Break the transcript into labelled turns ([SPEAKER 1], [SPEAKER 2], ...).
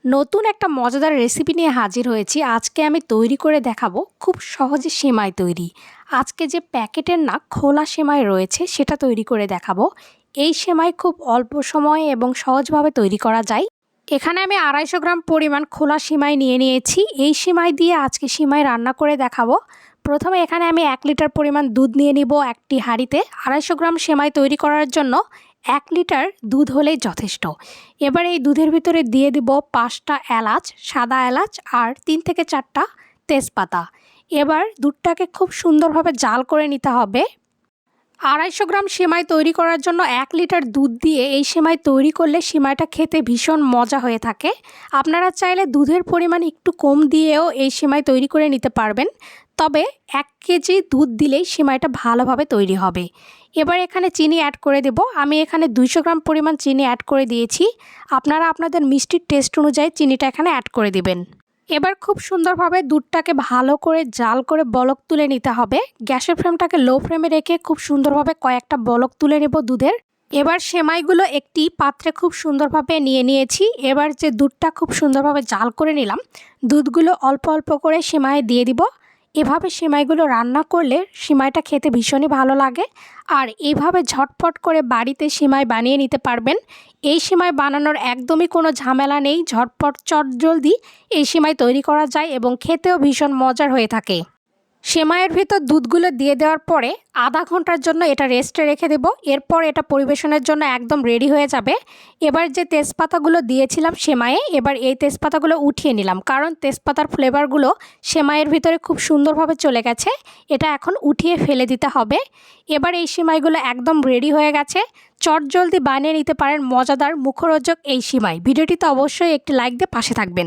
[SPEAKER 1] নতুন একটা মজাদার রেসিপি নিয়ে হাজির হয়েছি। আজকে আমি তৈরি করে দেখাবো খুব সহজে সেমাই তৈরি। আজকে যে প্যাকেটের না খোলা সেমাই রয়েছে সেটা তৈরি করে দেখাবো। এই সেমাই খুব অল্প সময়ে এবং সহজভাবে তৈরি করা যায়। এখানে আমি 250 গ্রাম পরিমাণ খোলা সেমাই নিয়ে নিয়েছি। এই সেমাই দিয়ে আজকে সেমাই রান্না করে দেখাবো। প্রথমে এখানে আমি 1 লিটার পরিমাণ দুধ নিয়ে নিব একটি হাঁড়িতে। 250 গ্রাম সেমাই তৈরি করার জন্য 1 লিটার দুধ হলেই যথেষ্ট। এবার এই দুধের ভিতরে দিয়ে দিব 5টা এলাচ, সাদা এলাচ আর 3 থেকে 4টা তেজপাতা। এবার দুধটাকে খুব সুন্দরভাবে জাল করে নিতে হবে। 250 গ্রাম সেমাই তৈরি করার জন্য 1 লিটার দুধ দিয়ে এই সেমাই তৈরি করলে সেমাইটা খেতে ভীষণ মজা হয়ে থাকে। আপনারা চাইলে দুধের পরিমাণ একটু কম দিয়েও এই সেমাই তৈরি করে নিতে পারবেন, তবে 1 কেজি দুধ দিলেই সেমাইটা ভালোভাবে তৈরি হবে। এবার এখানে চিনি অ্যাড করে দেব। আমি এখানে 200 গ্রাম পরিমাণ চিনি অ্যাড করে দিয়েছি। আপনারা আপনাদের মিষ্টির টেস্ট অনুযায়ী চিনিটা এখানে অ্যাড করে দিবেন। এবার খুব সুন্দরভাবে দুধটাকে ভালো করে জাল করে বলক তুলে নিতে হবে। গ্যাসের ফ্লেমটাকে লো ফ্লেমে রেখে খুব সুন্দরভাবে কয়েকটা বলক তুলে নেব দুধের। এবার সেমাইগুলো একটি পাত্রে খুব সুন্দরভাবে নিয়ে নিয়েছি। এবার যে দুধটা খুব সুন্দরভাবে জাল করে নিলাম, দুধগুলো অল্প অল্প করে সেমাইয়ে দিয়ে দিব। এভাবে সেমাইগুলো রান্না করলে সেমাইটা খেতে ভীষণই ভালো লাগে। আর এইভাবে ঝটপট করে বাড়িতে সেমাই বানিয়ে নিতে পারবেন। এই সেমাই বানানোর একদমই কোনো ঝামেলা নেই। ঝটপট চটজলদি এই সেমাই তৈরি করা যায় এবং খেতেও ভীষণ মজার হয়ে থাকে। সেমাইয়ের ভিতর দুধগুলো দিয়ে দেওয়ার পরে আধা ঘন্টার জন্য এটা রেস্টে রেখে দেব। এরপর এটা পরিবেশনের জন্য একদম রেডি হয়ে যাবে। এবার যে তেজপাতাগুলো দিয়েছিলাম সেমাইয়ে, এবার এই তেজপাতাগুলো উঠিয়ে নিলাম, কারণ তেজপাতার ফ্লেভারগুলো সেমাইয়ের ভিতরে খুব সুন্দরভাবে চলে গেছে। এটা এখন উঠিয়ে ফেলে দিতে হবে। এবার এই সেমাইগুলো একদম রেডি হয়ে গেছে। চটজলদি বানিয়ে নিতে পারেন মজাদার মুখরোচক এই সেমাই। ভিডিওটিতে অবশ্যই একটি লাইক দিয়ে পাশে থাকবেন।